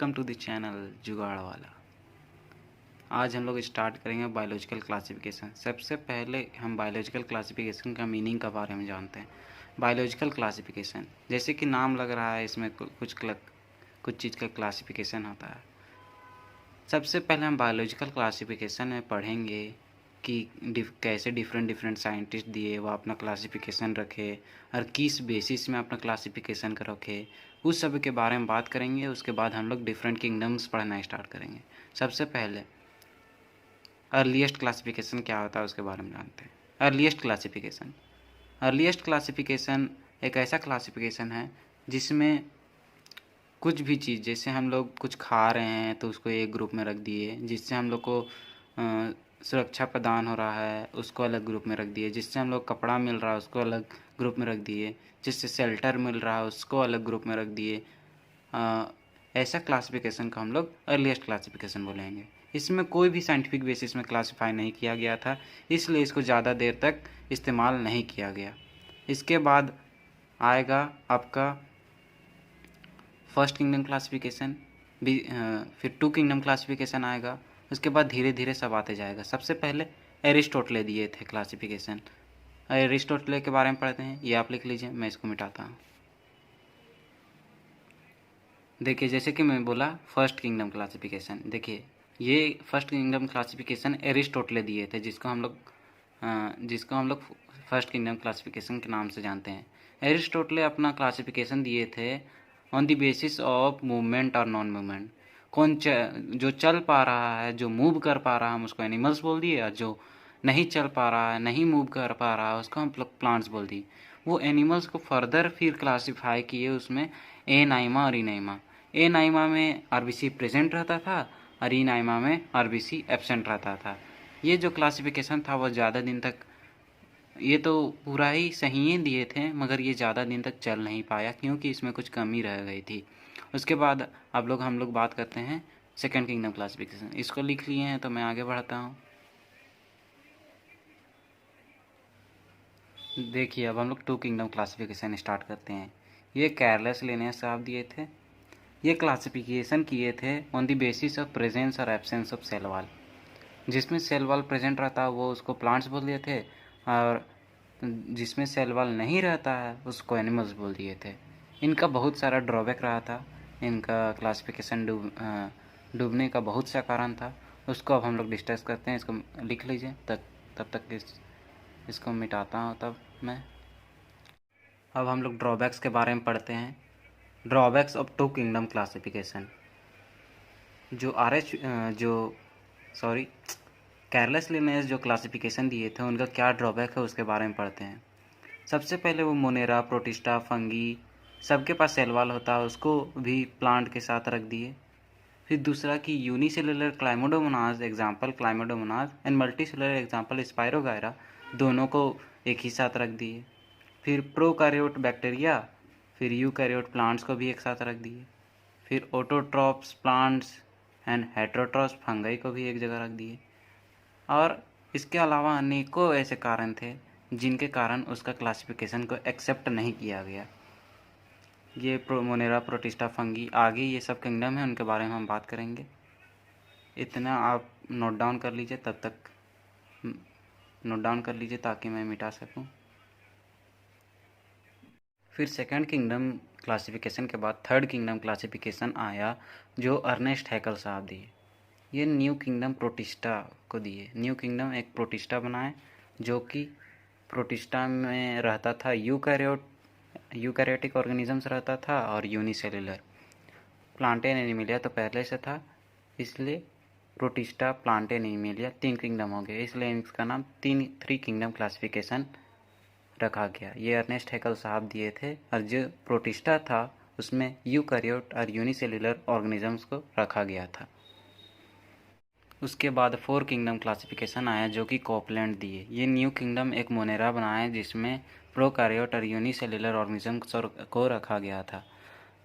Welcome to the channel जुगाड़ वाला। आज हम लोग स्टार्ट करेंगे बायोलॉजिकल क्लासिफिकेशन। सबसे पहले हम बायोलॉजिकल क्लासिफिकेशन का मीनिंग के बारे में जानते हैं। बायोलॉजिकल क्लासिफिकेशन जैसे कि नाम लग रहा है, इसमें कुछ चीज़ का क्लासिफिकेशन होता है। सबसे पहले हम बायोलॉजिकल क्लासिफिकेशन में पढ़ेंगे कि कैसे डिफरेंट साइंटिस्ट दिए वो अपना क्लासिफिकेशन रखे और किस बेसिस में अपना क्लासिफिकेशन का रखे, उस सब के बारे में बात करेंगे। उसके बाद हम लोग डिफरेंट किंगडम्स पढ़ना स्टार्ट करेंगे। सबसे पहले अर्लीस्ट क्लासिफिकेशन क्या होता है उसके बारे में जानते हैं। अर्लीस्ट क्लासिफिकेशन एक ऐसा क्लासिफिकेशन है जिसमें कुछ भी चीज़, जैसे हम लोग कुछ खा रहे हैं तो उसको एक ग्रुप में रख दिए, जिससे हम लोग को सुरक्षा प्रदान हो रहा है उसको अलग ग्रुप में रख दिए, जिससे हम लोग कपड़ा मिल रहा है उसको अलग ग्रुप में रख दिए, जिससे शेल्टर मिल रहा है उसको अलग ग्रुप में रख दिए। ऐसा क्लासिफिकेशन को हम लोग अर्लीस्ट क्लासिफिकेशन बोलेंगे। इसमें कोई भी साइंटिफिक बेसिस में क्लासिफाई नहीं किया गया था, इसलिए इसको ज़्यादा देर तक इस्तेमाल नहीं किया गया। इसके बाद आएगा आपका फर्स्ट किंगडम क्लासिफिकेशन, फिर टू किंगडम क्लासिफिकेशन आएगा। उसके बाद धीरे धीरे सब आते जाएगा। सबसे पहले एरिस्टोटले दिए थे क्लासिफिकेशन। एरिस्टोटले के बारे में पढ़ते हैं, ये आप लिख लीजिए, मैं इसको मिटाता हूँ। देखिए, जैसे कि मैं बोला फर्स्ट किंगडम क्लासिफिकेशन, देखिए ये फर्स्ट किंगडम क्लासिफिकेशन एरिस्टोटले दिए थे, जिसको हम लोग फर्स्ट किंगडम क्लासिफिकेशन के नाम से जानते हैं। एरिस्टोटले अपना क्लासिफिकेशन दिए थे on the basis of movement और नॉन मूवमेंट। जो चल पा रहा है, जो मूव कर पा रहा है, हम उसको एनिमल्स बोल दिए, और जो नहीं चल पा रहा है, नहीं मूव कर पा रहा है, उसको हम प्लांट्स बोल दिए। वो एनिमल्स को फर्दर फिर क्लासिफाई किए, उसमें एनाइमा और इनाइमा। एनाइमा में आरबीसी प्रेजेंट रहता था और इनाइमा में आरबीसी एब्सेंट रहता था। ये जो क्लासिफिकेशन था वो ज़्यादा दिन तक, ये तो पूरा ही सही ही दिए थे, मगर ये ज़्यादा दिन तक चल नहीं पाया क्योंकि इसमें कुछ कमी रह गई थी। उसके बाद हम लोग बात करते हैं सेकेंड किंगडम क्लासिफिकेशन। इसको लिख लिए हैं तो मैं आगे बढ़ता हूँ। देखिए, अब हम लोग टू किंगडम क्लासिफिकेशन स्टार्ट करते हैं। ये कैरलेस लिनेयस साहब दिए थे। ये क्लासिफिकेशन किए थे on the basis of presence और एब्सेंस ऑफ सेल वॉल। जिसमें सेल वॉल प्रेजेंट रहता है वो उसको प्लांट्स बोल दिए थे, और जिसमें सेल वॉल नहीं रहता है उसको एनिमल्स बोल दिए थे। इनका बहुत सारा ड्रॉबैक रहा था, इनका क्लासिफिकेशन डूबने का बहुत सा कारण था। उसको अब हम लोग डिस्कस करते हैं। इसको लिख लीजिए, तब तक इसको मिटाता हूँ तब मैं। अब हम लोग ड्रॉबैक्स के बारे में पढ़ते हैं। Drawbacks of two kingdom classification. Carolus Linnaeus जो क्लासिफिकेशन दिए थे उनका क्या ड्रॉबैक है उसके बारे में पढ़ते हैं। सबसे पहले वो मोनेरा, प्रोटिस्टा, फंगी, सबके पास सेल वॉल होता है, उसको भी प्लांट के साथ रख दिए। फिर दूसरा कि unicellular Chlamydomonas example Chlamydomonas and multicellular example Spirogyra, दोनों को एक ही साथ रख दिए। फिर प्रोकैरियोट बैक्टीरिया, फिर यूकैरियोट प्लांट्स को भी एक साथ रख दिए। फिर autotrophs plants and heterotrophs fungi को भी एक जगह रख दिए। और इसके अलावा अनेकों ऐसे कारण थे जिनके कारण उसका क्लासिफिकेशन को एक्सेप्ट नहीं किया गया। ये मोनेरा, प्रोटिस्टा, फंगी, आगे ये सब किंगडम है, उनके बारे में हम बात करेंगे। इतना आप नोट डाउन कर लीजिए, तब तक नोट डाउन कर लीजिए ताकि मैं मिटा सकूं। फिर सेकंड किंगडम क्लासिफिकेशन के बाद थर्ड किंगडम क्लासिफिकेशन आया, जो अर्नेस्ट हैकल साहब दिए। ये न्यू किंगडम प्रोटिस्टा को दिए। न्यू किंगडम एक प्रोटिस्टा बनाए जो कि प्रोटिस्टा में रहता था यूकैरियोटिक ऑर्गेनिजम्स रहता था और यूनिसेलुलर। प्लांटेन एनिमिलिया तो पहले से था, इसलिए प्रोटिस्टा, प्लांटेन एनिमिलिया 3 किंगडम हो गए, इसलिए इसका नाम थ्री किंगडम क्लासिफिकेशन रखा गया। ये अर्नेस्ट हैकल साहब दिए थे, और जो प्रोटिस्टा था उसमें यूकैरियोट और यूनिसेलुलर ऑर्गेनिजम्स को रखा गया था। उसके बाद फोर किंगडम क्लासिफिकेशन आया जो कि कोपलैंड दिए। ये न्यू किंगडम एक मोनेरा बनाया जिसमें प्रोकैरियोट और यूनिसेलुलर ऑर्गेनिज्म को रखा गया था।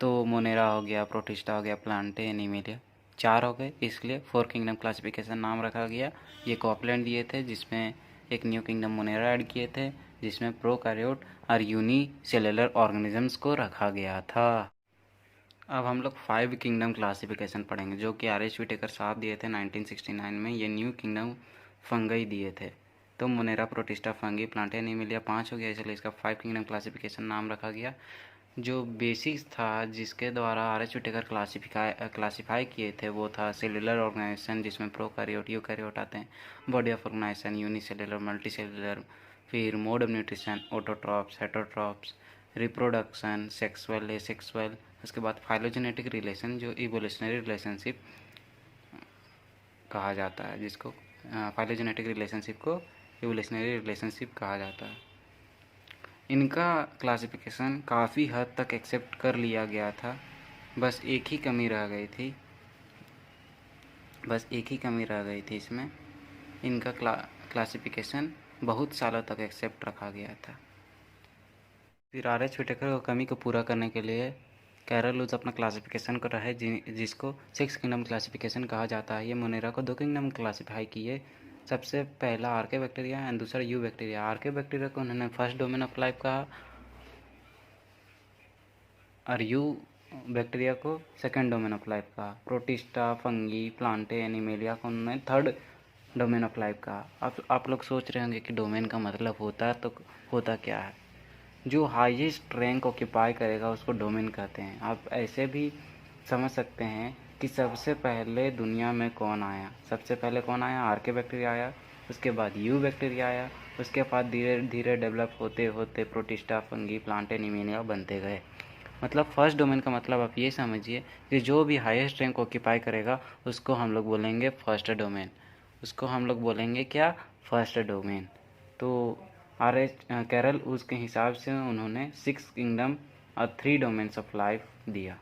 तो मोनेरा हो गया, प्रोटिस्टा हो गया, प्लांटे, एनिमिलिया, 4 हो गए, इसलिए फोर किंगडम क्लासिफिकेशन नाम रखा गया। ये कोपलैंड दिए थे जिसमें एक न्यू किंगडम मोनेरा ऐड किए थे जिसमें प्रोकैरियोट और यूनिसेलुलर ऑर्गेनिजम्स को रखा गया था। अब हम लोग 5 किंगडम क्लासिफिकेशन पढ़ेंगे जो कि आर एच विटेकर साहब दिए थे 1969 में। ये न्यू किंगडम फंगई दिए थे। तो Monera, protista, fungi, Plantae, Animalia 5 हो गया, इसलिए इसका 5 किंगडम क्लासिफिकेशन नाम रखा गया। जो बेसिक्स था जिसके द्वारा आर एच विटेकर क्लासीफाई किए थे वो था सेलुलर ऑर्गेनाइजेशन, जिसमें प्रोकैरियोट, यूकैरियोट आते हैं, body of organisation, unicellular, multicellular, फिर mode of nutrition, autotrophs, heterotrophs, reproduction, sexual, asexual, उसके बाद फाइलोजेनेटिक रिलेशन जो इवोल्यूशनरी रिलेशनशिप कहा जाता है, जिसको फाइलोजेनेटिक रिलेशनशिप को इवोल्यूशनरी रिलेशनशिप कहा जाता है। इनका क्लासिफिकेशन काफ़ी हद तक एक्सेप्ट कर लिया गया था, बस एक ही कमी रह गई थी इसमें। इनका क्लासिफिकेशन बहुत सालों तक एक्सेप्ट रखा गया था। फिर आर एच विटेकर को कमी को पूरा करने के लिए कैरल लुईस अपना क्लासिफिकेशन कर रहा है जिसको 6 किंगडम क्लासिफिकेशन कहा जाता है। ये मोनेरा को 2 किंगडम क्लासीफाई किए। सबसे पहला आर्के बैक्टीरिया एंड दूसरा यू बैक्टीरिया। आर्के बैक्टीरिया को उन्होंने फर्स्ट डोमेन ऑफ लाइफ कहा और यू बैक्टीरिया को सेकंड डोमेन ऑफ लाइफ कहा। प्रोटिस्टा, फंगी, प्लांटे, एनिमेलिया को उन्होंने थर्ड डोमेन ऑफ लाइफ कहा। आप लोग सोच रहे होंगे कि डोमेन का मतलब होता क्या है। जो हाईएस्ट रैंक ऑक्यूपाई करेगा उसको डोमेन कहते हैं। आप ऐसे भी समझ सकते हैं कि सबसे पहले दुनिया में कौन आया। सबसे पहले कौन आया? आर्के बैक्टीरिया आया, उसके बाद यू बैक्टीरिया आया, उसके बाद धीरे धीरे डेवलप होते होते प्रोटिस्टा, फंगी, प्लांट, एनिमेलिया बनते गए। मतलब फर्स्ट डोमेन का मतलब आप ये समझिए कि जो भी हाईएस्ट रैंक ऑक्यूपाई करेगा उसको हम लोग बोलेंगे फर्स्ट डोमेन। उसको हम लोग बोलेंगे क्या? First domain. तो आर एच कैरल उसके हिसाब से उन्होंने 6 किंगडम और 3 डोमेन्स ऑफ लाइफ दिया।